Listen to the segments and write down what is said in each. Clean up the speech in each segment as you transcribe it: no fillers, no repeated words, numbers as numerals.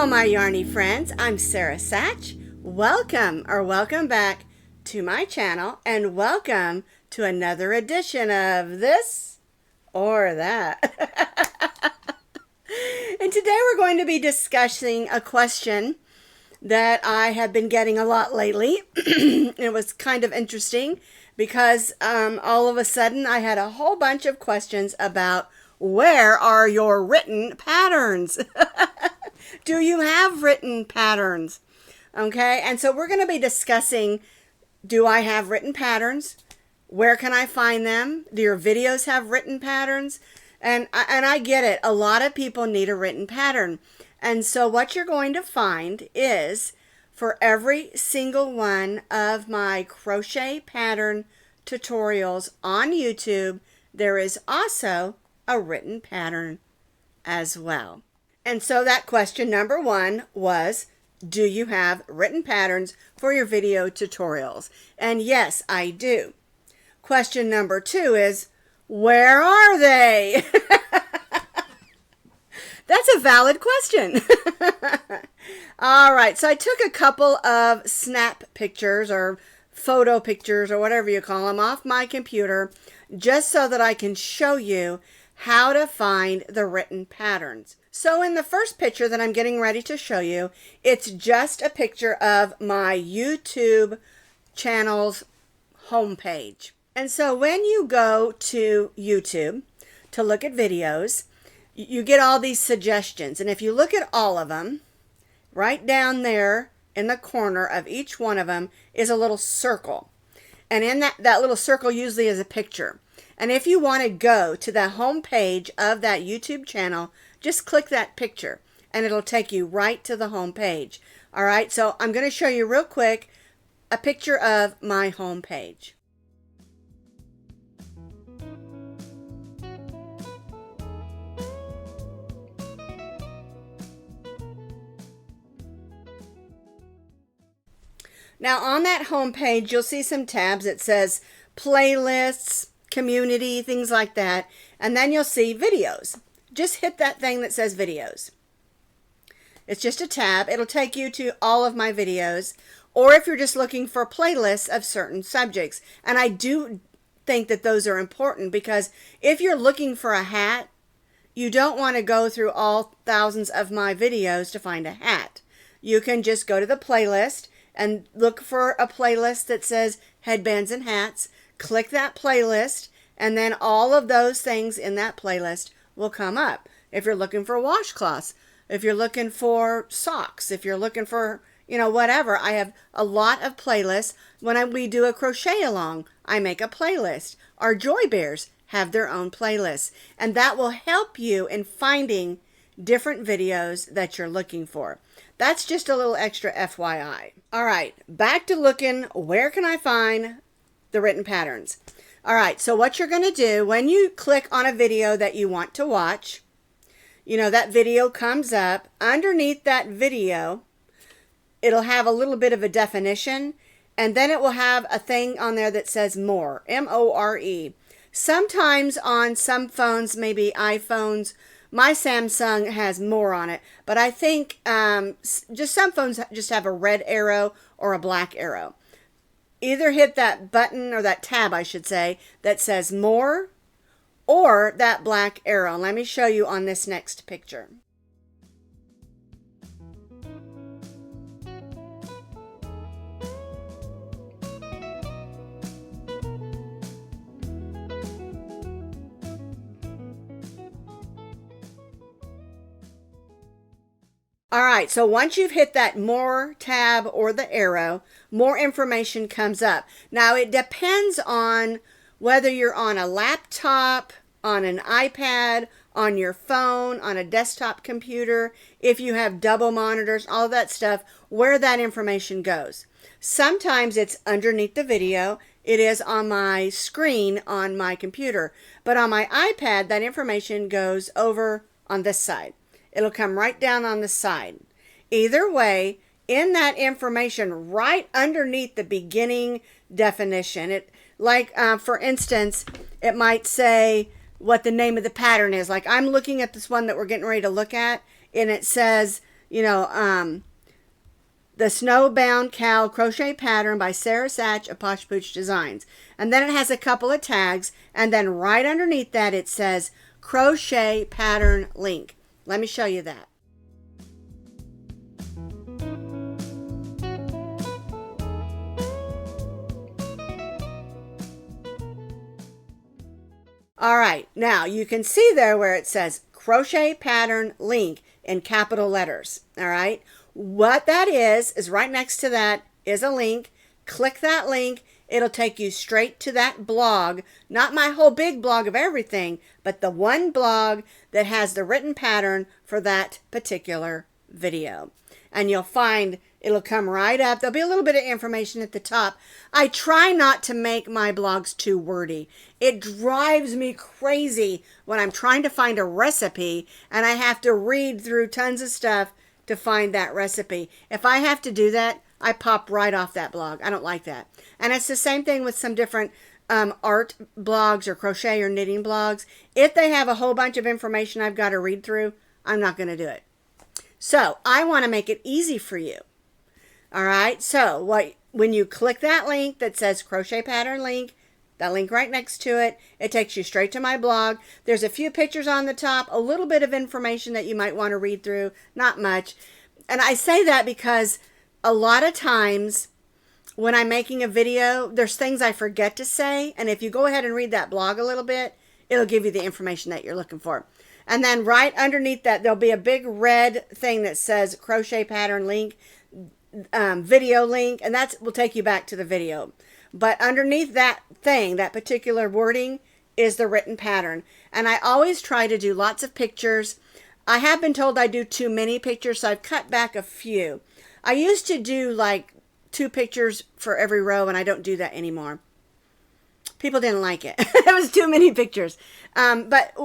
my yarny friends, I'm Sara Sach. Welcome back to my channel, and welcome to another edition of this or that. And today we're going to be discussing a question that I have been getting a lot lately. It was kind of interesting because all of a sudden I had a whole bunch of questions about where are your written patterns? Do you have written patterns? Okay, and so we're going to be discussing, do I have written patterns? Where can I find them? Do your videos have written patterns? And I get it. A lot of people need a written pattern. And so what you're going to find is for every single one of my crochet pattern tutorials on YouTube, there is also a written pattern as well. And so that question number one was, do you have written patterns for your video tutorials? And yes, I do. Question number two is, where are they? That's a valid question. All right, so I took a couple of snap pictures or photo pictures or whatever you call them off my computer just so that I can show you how to find the written patterns. So in the first picture that I'm getting ready to show you, it's just a picture of my YouTube channel's homepage. And so when you go to YouTube to look at videos, you get all these suggestions. And if you look at all of them, right down there in the corner of each one of them is a little circle. And in that little circle usually is a picture. And if you want to go to the home page of that YouTube channel, just click that picture and it'll take you right to the home page. All right, so I'm going to show you real quick a picture of my home page. Now on that home page, you'll see some tabs that says playlists, community, things like that. And then you'll see videos. Just hit that thing that says videos. It's just a tab. It'll take you to all of my videos. Or if you're just looking for playlists of certain subjects. And I do think that those are important because if you're looking for a hat, you don't want to go through all thousands of my videos to find a hat. You can just go to the playlist and look for a playlist that says headbands and hats. Click that playlist, and then all of those things in that playlist will come up. If you're looking for washcloths, if you're looking for socks, if you're looking for, whatever, I have a lot of playlists. When we do a crochet along, I make a playlist. Our Joy Bears have their own playlists, and that will help you in finding different videos that you're looking for. That's just a little extra FYI. All right, back to looking, where can I find the written patterns? All right, so what you're going to do when you click on a video that you want to watch, that video comes up. Underneath that video, it'll have a little bit of a definition, and then it will have a thing on there that says more, M-O-R-E. Sometimes on some phones, maybe iPhones, my Samsung has more on it, but I think just some phones just have a red arrow or a black arrow. Either hit that button, or that tab, I should say, that says more, or that black arrow. Let me show you on this next picture. All right, so once you've hit that more tab or the arrow, more information comes up. Now it depends on whether you're on a laptop, on an iPad, on your phone, on a desktop computer, if you have double monitors, all of that stuff, where that information goes. Sometimes it's underneath the video. It is on my screen on my computer. But on my iPad, that information goes over on this side. It'll come right down on the side. Either way, in that information right underneath the beginning definition, for instance, it might say what the name of the pattern is. Like I'm looking at this one that we're getting ready to look at, and it says, you know, the Snowbound Cow Crochet Pattern by Sara, Sach of Posh Pooch Designs. And then it has a couple of tags, and then right underneath that it says Crochet Pattern Link. Let me show you that. All right, now you can see there where it says Crochet Pattern Link in capital letters. All right, what that is right next to that is a link. Click that link. It'll take you straight to that blog, not my whole big blog of everything, but the one blog that has the written pattern for that particular video. And you'll find it'll come right up. There'll be a little bit of information at the top. I try not to make my blogs too wordy. It drives me crazy when I'm trying to find a recipe and I have to read through tons of stuff to find that recipe. If I have to do that, I pop right off that blog. I don't like that. And it's the same thing with some different art blogs or crochet or knitting blogs. If they have a whole bunch of information I've got to read through, I'm not going to do it. So I want to make it easy for you. All right. So when you click that link that says Crochet Pattern Link, that link right next to it, it takes you straight to my blog. There's a few pictures on the top, a little bit of information that you might want to read through, not much. And I say that because a lot of times when I'm making a video, there's things I forget to say. And if you go ahead and read that blog a little bit, it'll give you the information that you're looking for. And then right underneath that, there'll be a big red thing that says Crochet Pattern Link, video link, and that will take you back to the video. But underneath that thing, that particular wording, is the written pattern. And I always try to do lots of pictures. I have been told I do too many pictures, so I've cut back a few. I used to do like 2 pictures for every row, and I don't do that anymore. People didn't like it. It was too many pictures. But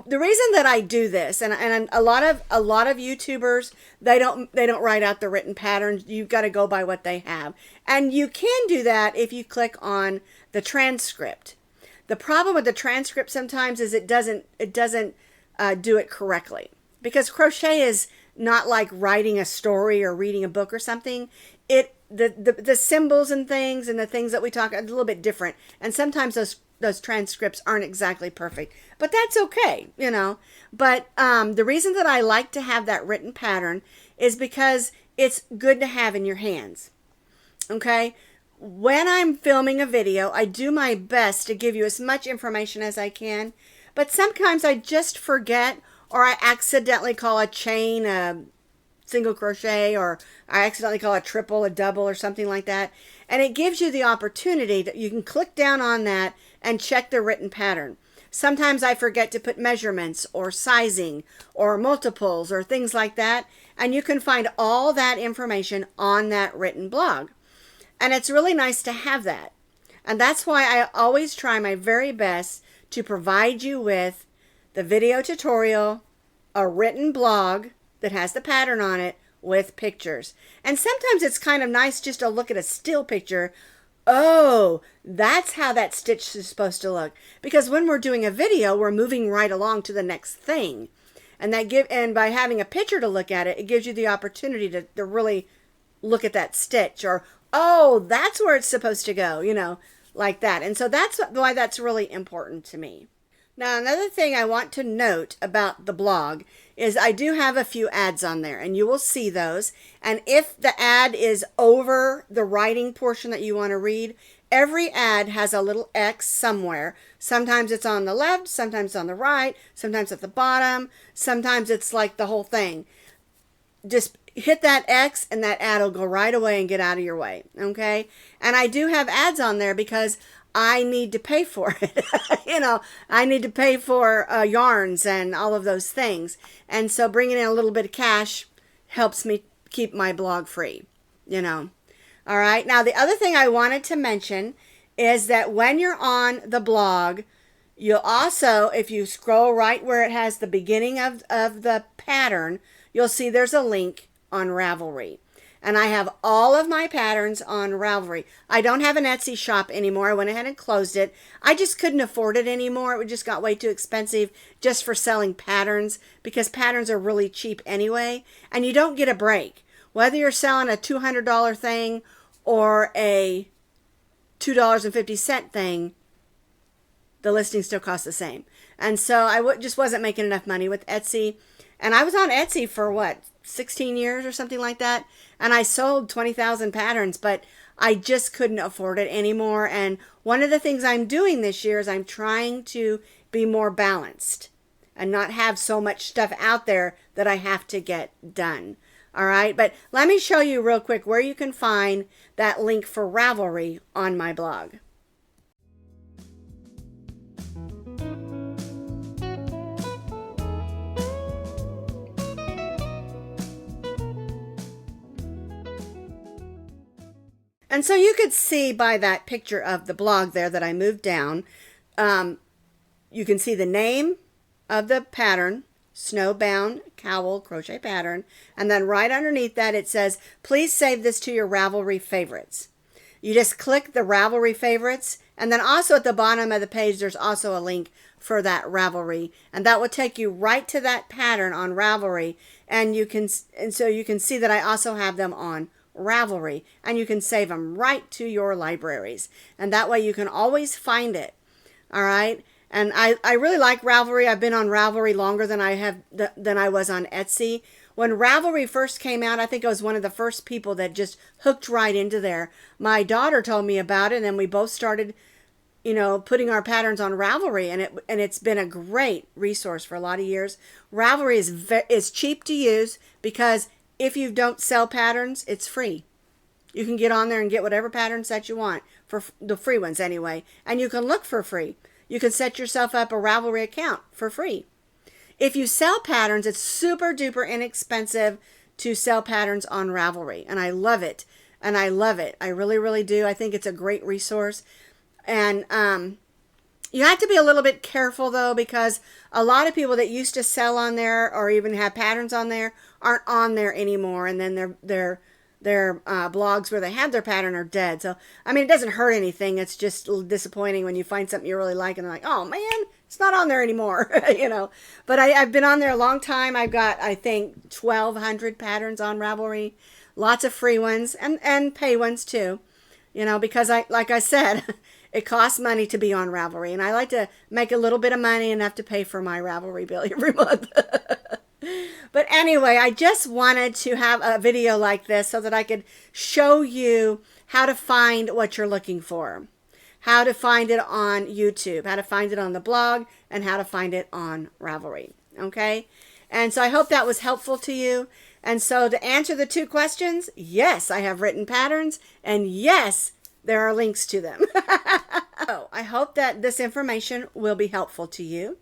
the reason that I do this, and a lot of YouTubers, they don't write out the written patterns. You've got to go by what they have, and you can do that if you click on the transcript. The problem with the transcript sometimes is it doesn't do it correctly, because crochet is not like writing a story or reading a book or something. The symbols and things and the things that we talk are a little bit different. And sometimes those transcripts aren't exactly perfect, but that's okay, you know. But the reason that I like to have that written pattern is because it's good to have in your hands. Okay. When I'm filming a video, I do my best to give you as much information as I can, but sometimes I just forget, or I accidentally call a chain a single crochet, or I accidentally call a triple a double or something like that. And it gives you the opportunity that you can click down on that and check the written pattern. Sometimes I forget to put measurements or sizing or multiples or things like that. And you can find all that information on that written blog. And it's really nice to have that. And that's why I always try my very best to provide you with the video tutorial, a written blog that has the pattern on it with pictures. And sometimes it's kind of nice just to look at a still picture. Oh, that's how that stitch is supposed to look. Because when we're doing a video, we're moving right along to the next thing. And by having a picture to look at it, it gives you the opportunity to really look at that stitch, or, oh, that's where it's supposed to go, you know, like that. And so that's why that's really important to me. Now, another thing I want to note about the blog is I do have a few ads on there, and you will see those. And if the ad is over the writing portion that you want to read, every ad has a little X somewhere. Sometimes it's on the left, sometimes on the right, sometimes at the bottom, sometimes it's like the whole thing. Just hit that X and that ad will go right away and get out of your way, okay? And I do have ads on there because I need to pay for it. You know, I need to pay for yarns and all of those things. And so bringing in a little bit of cash helps me keep my blog free, you know. All right. Now, the other thing I wanted to mention is that when you're on the blog, you'll also, if you scroll right where it has the beginning of the pattern, you'll see there's a link on Ravelry. And I have all of my patterns on Ravelry. I don't have an Etsy shop anymore. I went ahead and closed it. I just couldn't afford it anymore. It just got way too expensive just for selling patterns, because patterns are really cheap anyway. And you don't get a break. Whether you're selling a $200 thing or a $2.50 thing, the listing still costs the same. And so I just wasn't making enough money with Etsy. And I was on Etsy for what, 16 years or something like that. And I sold 20,000 patterns, but I just couldn't afford it anymore. And one of the things I'm doing this year is I'm trying to be more balanced and not have so much stuff out there that I have to get done. All right, but let me show you real quick where you can find that link for Ravelry on my blog. And so you could see by that picture of the blog there that I moved down, you can see the name of the pattern, Snowbound Cowl Crochet Pattern, and then right underneath that it says, please save this to your Ravelry favorites. You just click the Ravelry favorites, and then also at the bottom of the page there's also a link for that Ravelry, and that will take you right to that pattern on Ravelry, and so you can see that I also have them on Ravelry, and you can save them right to your libraries, and that way you can always find it. All right. And I really like Ravelry. I've been on Ravelry longer than I was on Etsy. When Ravelry first came out, I think I was one of the first people that just hooked right into there. My daughter told me about it, and then we both started, putting our patterns on Ravelry, and it's been a great resource for a lot of years. Ravelry is cheap to use because if you don't sell patterns, it's free. You can get on there and get whatever patterns that you want, for the free ones anyway, and you can look for free. You can set yourself up a Ravelry account for free. If you sell patterns, it's super duper inexpensive to sell patterns on Ravelry. And I love it. And I love it. I really, really do. I think it's a great resource. And you have to be a little bit careful though, because a lot of people that used to sell on there or even have patterns on there aren't on there anymore. And then their blogs where they had their pattern are dead. So, I mean, it doesn't hurt anything. It's just a little disappointing when you find something you really like and they're like, oh man, it's not on there anymore, But I've been on there a long time. I've got, I think, 1,200 patterns on Ravelry. Lots of free ones and pay ones too, because like I said, it costs money to be on Ravelry. And I like to make a little bit of money enough to pay for my Ravelry bill every month. But anyway, I just wanted to have a video like this so that I could show you how to find what you're looking for, how to find it on YouTube, how to find it on the blog, and how to find it on Ravelry. Okay? And so I hope that was helpful to you. And so to answer the two questions, yes, I have written patterns, and yes, there are links to them. So I hope that this information will be helpful to you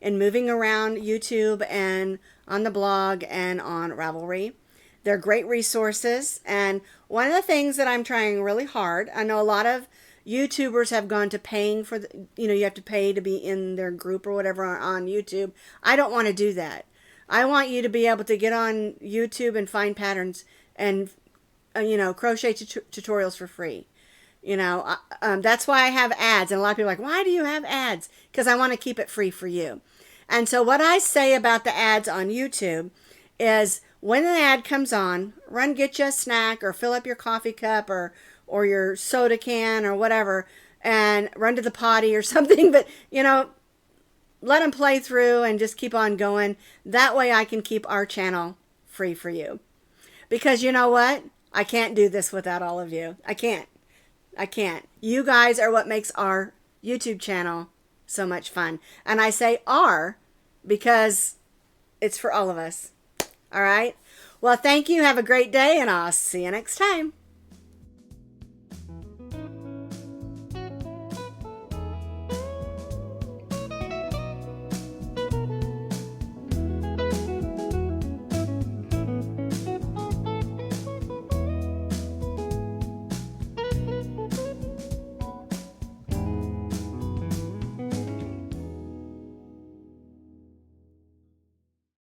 in moving around YouTube and on the blog and on Ravelry. They're great resources. And one of the things that I'm trying really hard, I know a lot of YouTubers have gone to paying for, you have to pay to be in their group or whatever on YouTube. I don't want to do that. I want you to be able to get on YouTube and find patterns and, crochet tutorials for free. That's why I have ads. And a lot of people are like, why do you have ads? Because I want to keep it free for you. And so what I say about the ads on YouTube is when an ad comes on, run get you a snack or fill up your coffee cup or your soda can or whatever and run to the potty or something. But, let them play through and just keep on going. That way I can keep our channel free for you. Because you know what? I can't do this without all of you. I can't. You guys are what makes our YouTube channel so much fun. And I say "are" because it's for all of us. All right. Well, thank you. Have a great day, and I'll see you next time.